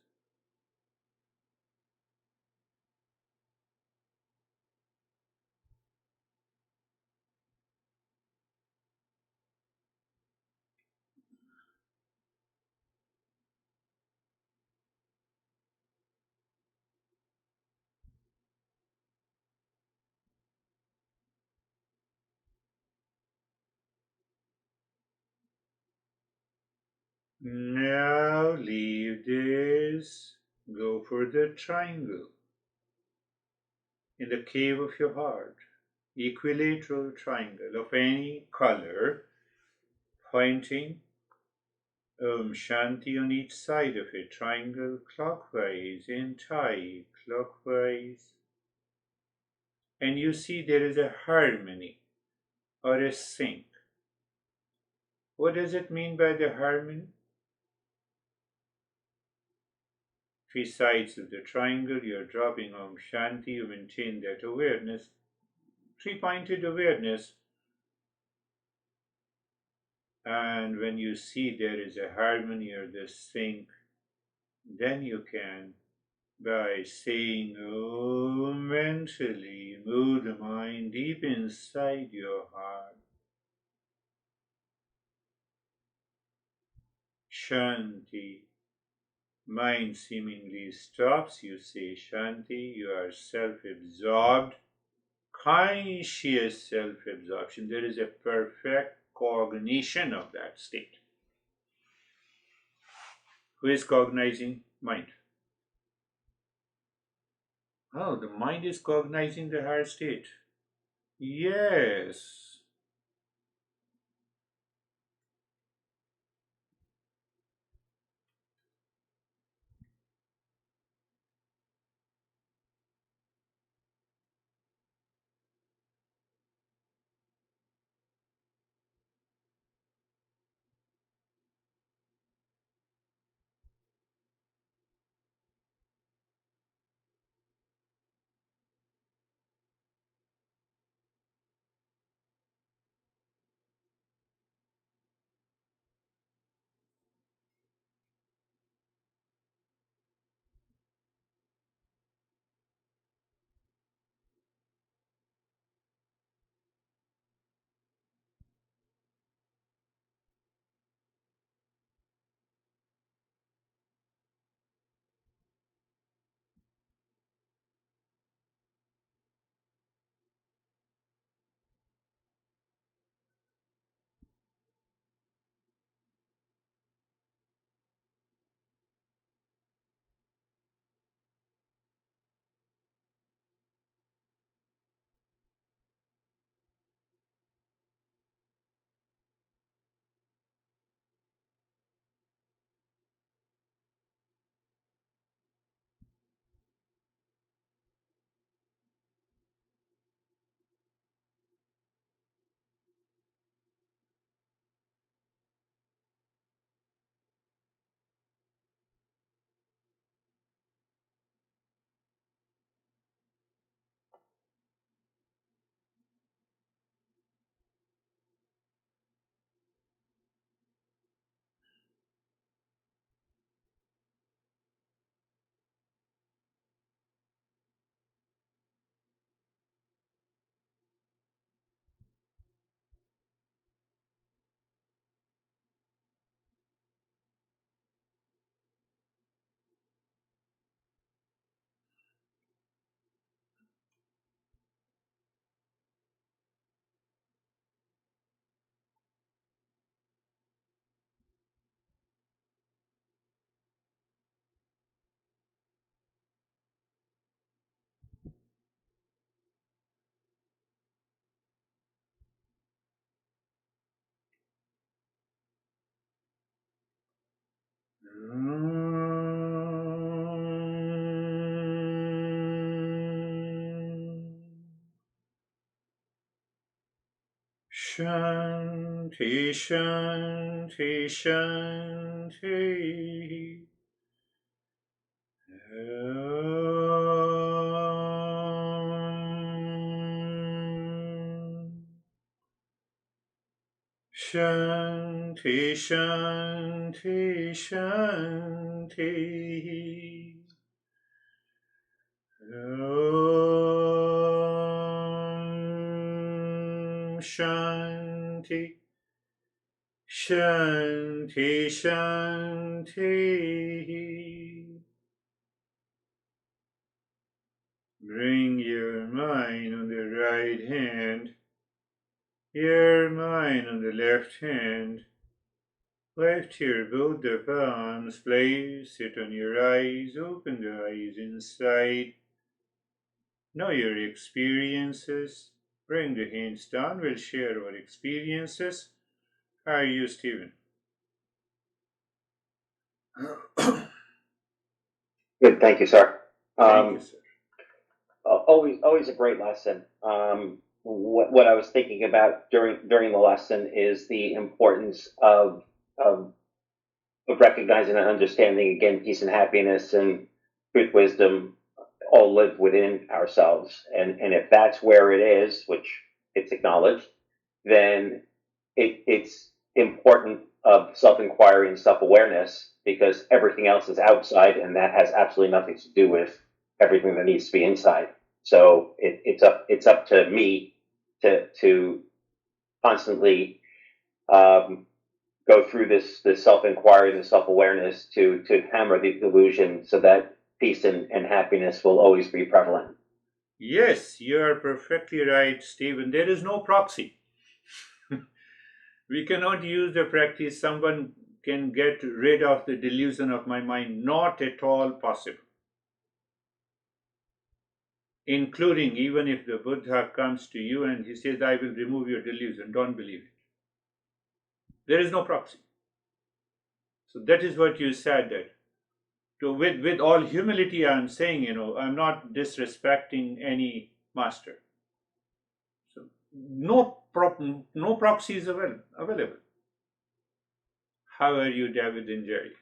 Now leave this, go for the triangle in the cave of your heart, equilateral triangle of any color, pointing Om Shanti on each side of a triangle, clockwise, anti-clockwise. and you see there is a harmony or a sync. What does it mean by the harmony? Three sides of the triangle, you're dropping Om Shanti, you maintain that awareness, three-pointed awareness. And when you see there is a harmony or the sync, then you can, by saying Om mentally, move the mind deep inside your heart. Shanti. Mind seemingly stops, you say Shanti, you are self-absorbed, conscious self-absorption. There is a perfect cognition of that state. Who is cognizing? Mind. Oh, the mind is cognizing the higher state. Yes. Shanti, Shanti, Shanti. Shanti, Shanti, Shanti. Shanti, Shanti, Shanti. Bring your mind on the right hand, your mind on the left hand. Lift your both the palms, place it on your eyes, open the eyes inside. Know your experiences. Bring the hands down, we'll share our experiences. How are you, Stephen? Good, thank you, sir. Thank you, sir. always a great lesson. What I was thinking about during the lesson is the importance of recognizing and understanding, again, peace and happiness and truth, wisdom all live within ourselves. And if that's where it is, which it's acknowledged, then it's important of self-inquiry and self-awareness, because everything else is outside, and that has absolutely nothing to do with everything that needs to be inside. So it's up to me to constantly go through this self-inquiry, this self-awareness to hammer the delusion, so that peace and happiness will always be prevalent. Yes, you are perfectly right, Stephen. There is no proxy. We cannot use the practice. Someone can get rid of the delusion of my mind. Not at all possible. Including, even if the Buddha comes to you and he says, I will remove your delusion, don't believe it. There is no proxy. So that is what you said, that with all humility I'm saying, I'm not disrespecting any master. So no proxy is available. How are you, David and Jerry?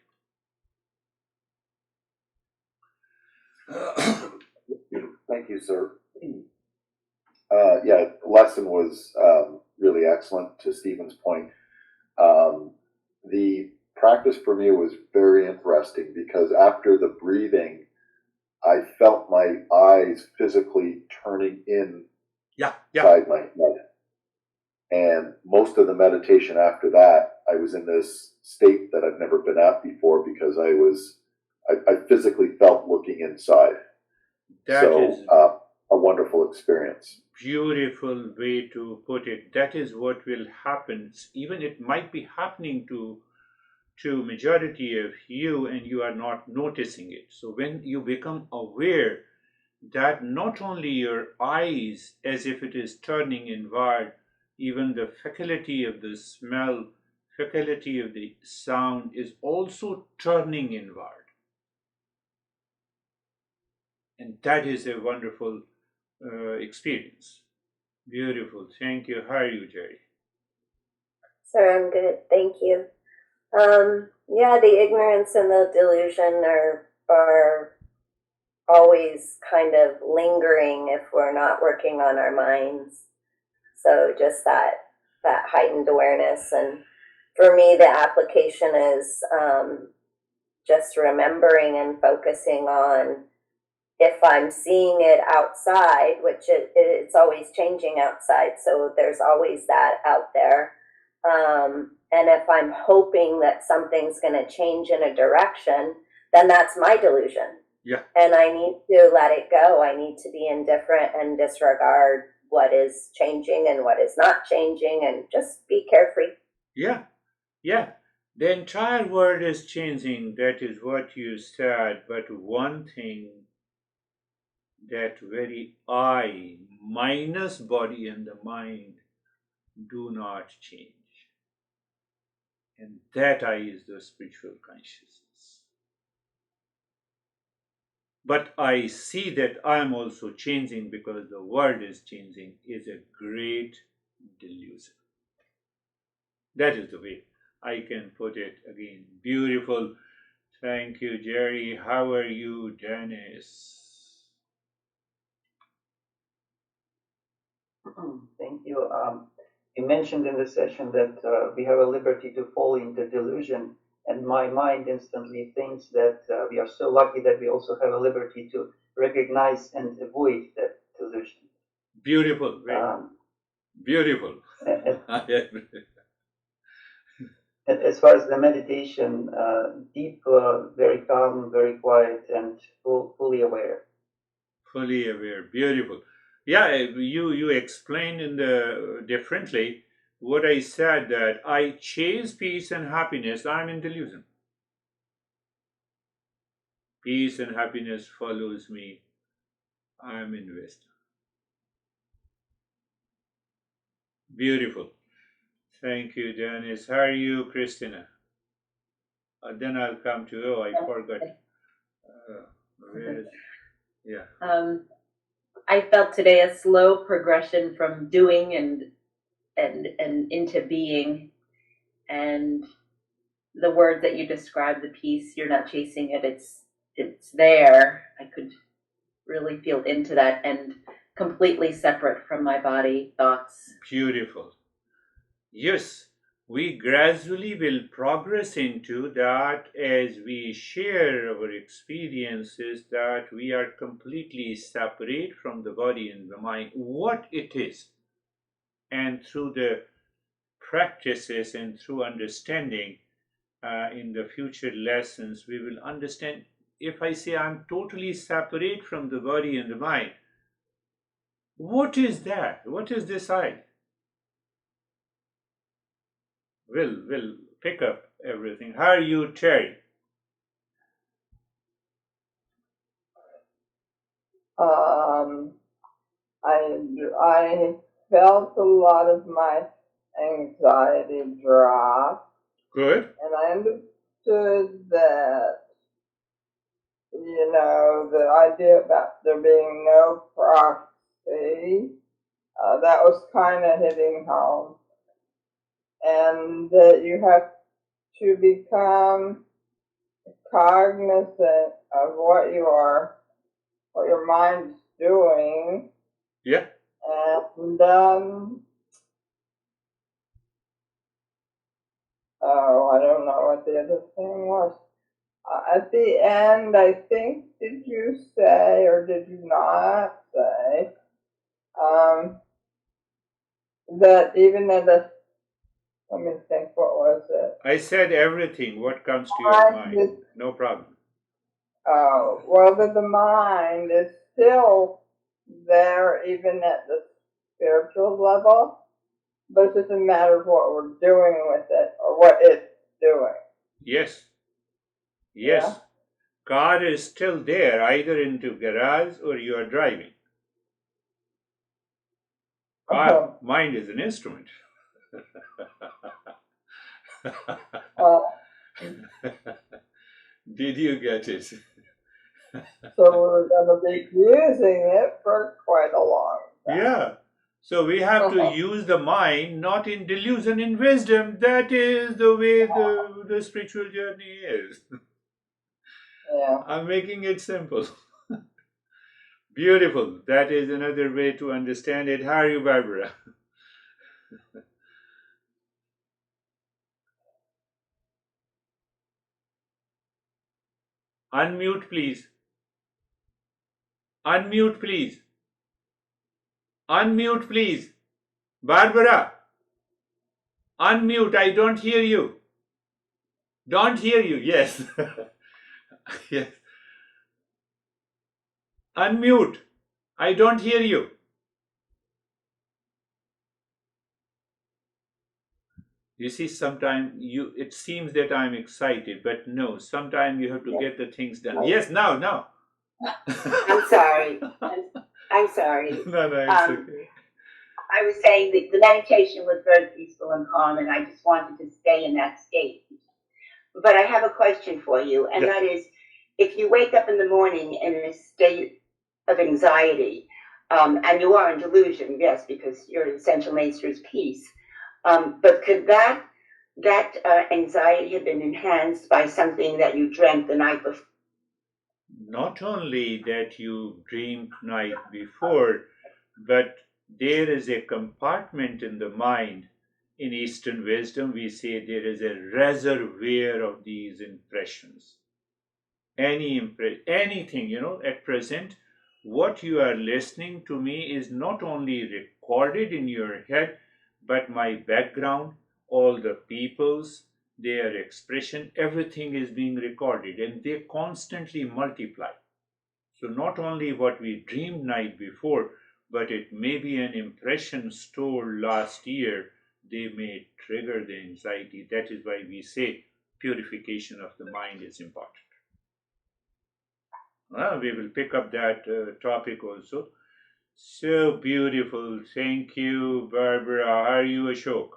Thank you, sir. Yeah, the lesson was really excellent. To Stephen's point, the practice for me was very interesting, because after the breathing, I felt my eyes physically turning inside my head. And most of the meditation after that, I was in this state that I've never been at before, because I physically felt looking inside. That is a wonderful experience. Beautiful way to put it. That is what will happen. Even it might be happening to majority of you, and you are not noticing it. So when you become aware that not only your eyes, as if it is turning inward, even the faculty of the smell, faculty of the sound is also turning inward. And that is a wonderful experience. Beautiful. Thank you. How are you, Jerry? Sir, I'm good. Thank you. Yeah, the ignorance and the delusion are always kind of lingering if we're not working on our minds. So just that heightened awareness. And for me, the application is just remembering and focusing on, if I'm seeing it outside, which it's always changing outside, so there's always that out there. And if I'm hoping that something's going to change in a direction, then that's my delusion. Yeah. And I need to let it go. I need to be indifferent and disregard what is changing and what is not changing, and just be carefree. Yeah. The entire world is changing. That is what you said. But one thing, that very I, minus body and the mind, do not change. And that I is the spiritual consciousness. But I see that I am also changing because the world is changing, is a great delusion. That is the way I can put it again. Beautiful. Thank you, Jerry. How are you, Dennis? Thank you. You mentioned in the session that we have a liberty to fall into delusion, and my mind instantly thinks that we are so lucky that we also have a liberty to recognize and avoid that delusion. Beautiful. Beautiful. As far as the meditation, deep, very calm, very quiet, and fully aware. Fully aware. Beautiful. Yeah, you explained in the differently what I said, that I chase peace and happiness, I'm in delusion. Peace and happiness follows me, I'm in wisdom. Beautiful. Thank you, Dennis. How are you, Christina? Then I'll come to you. I forgot. Where is? Yeah. I felt today a slow progression from doing and into being, and the word that you described, the peace, you're not chasing it, it's there. I could really feel into that and completely separate from my body thoughts. Beautiful. Yes, we gradually will progress into that as we share our experiences, that we are completely separate from the body and the mind, what it is. And through the practices and through understanding, in the future lessons, we will understand. If I say I'm totally separate from the body and the mind, what is that? What is this I? We'll pick up everything. How are you, Terry? I felt a lot of my anxiety drop. Good. And I understood that, the idea about there being no prophecy, that was kind of hitting home. And that you have to become cognizant of what your mind's doing. Yeah. And I don't know what the other thing was. At the end, I think, did you say or did you not say that even at the, let me think, what was it? I said everything. What comes to your mind? No problem. Well, that the mind is still there even at the spiritual level, but it's just a matter of what we're doing with it or what it's doing. Yes. Yes. Yeah. Car is still there, either into garage or you are driving. Mind is an instrument. Did you get it? So we're going to be using it for quite a long time. Yeah. So we have to use the mind, not in delusion, in wisdom. That is the way the spiritual journey is. Yeah. I'm making it simple. Beautiful. That is another way to understand it. How are you, Barbara? Unmute, please. Unmute, please. Unmute, please. Barbara. Unmute. I don't hear you. Don't hear you. Yes. Yes. Unmute. I don't hear you. You see, sometimes it seems that I'm excited, but no, sometimes you have to get the things done. Yes, now. I'm sorry. I'm sorry. No, it's okay. I was saying that the meditation was very peaceful and calm, and I just wanted to stay in that state. But I have a question for you, and that is, if you wake up in the morning in a state of anxiety, and you are in delusion, yes, because your essential nature is peace, but could that anxiety have been enhanced by something that you dreamt the night before? Not only that you dreamed night before, but there is a compartment in the mind. In Eastern wisdom, we say there is a reservoir of these impressions. Anything, at present, what you are listening to me is not only recorded in your head, but my background, all the people's, their expression, everything is being recorded, and they constantly multiply. So not only what we dreamed night before, but it may be an impression stored last year. They may trigger the anxiety. That is why we say purification of the mind is important. We will pick up that topic also. So beautiful. Thank you, Barbara. How are you, Ashok?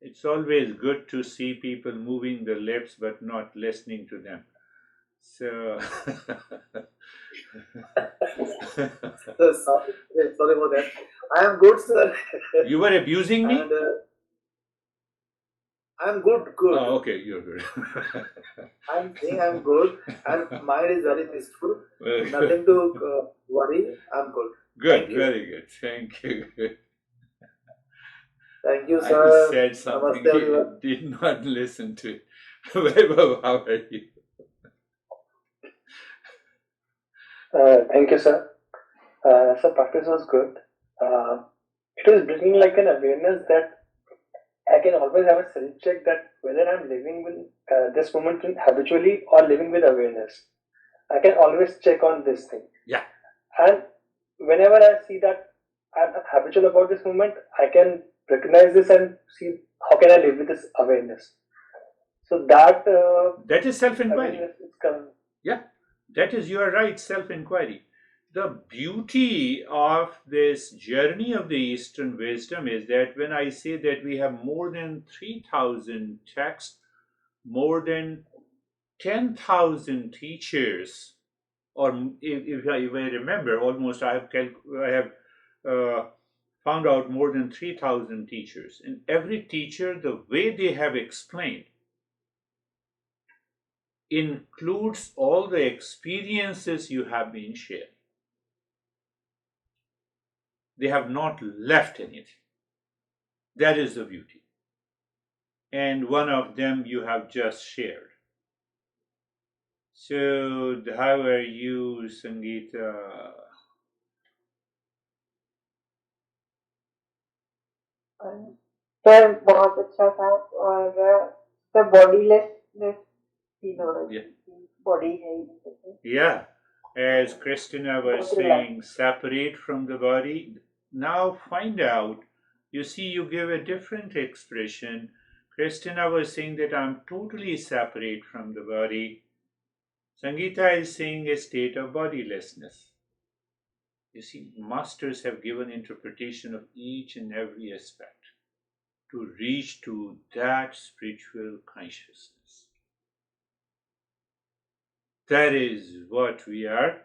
It's always good to see people moving their lips but not listening to them. So, Sorry for that. I am good, sir. you were abusing me? And I am good. Oh, okay, you're good. I am saying I am good, and mind is very peaceful. Very good. Nothing to worry. I am good. Good, Thank you. very good. Thank you. Thank you, I sir. said something, Namaste, everyone. he did not listen to it. Vaibhav, how are you? Thank you, sir. So practice was good. It was bringing like an awareness that I can always have a self check that whether I'm living with this moment habitually or living with awareness. I can always check on this thing. Yeah. And whenever I see that I'm habitual about this moment, I can recognize this and see how can I live with this awareness. So that That is self-inquiry. awareness is coming. Yeah, that is, you are right, self-inquiry. The beauty of this journey of the Eastern wisdom is that when I say that we have more than 3,000 texts, more than 10,000 teachers, or if I remember, almost I have found out more than 3,000 teachers. And every teacher, the way they have explained, includes all the experiences you have been sharing. They have not left anything. That is the beauty. And one of them you have just shared. So, how are you, Sangeeta? Sir बहुत अच्छा था और sir bodilessness feel हो रहा है body है Yeah, as Christina was saying, separate from the body. Now find out. You see, you give a different expression. Christina was saying that I'm totally separate from the body. Sangeeta is saying a state of bodilessness. You see, masters have given interpretation of each and every aspect to reach to that spiritual consciousness. That is what we are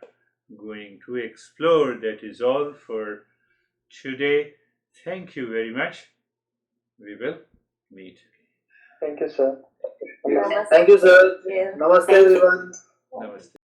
going to explore. That is all for today. Thank you very much. We will meet again. Thank you, sir. Thank you, sir. Yeah. Namaste, everyone. Namaste.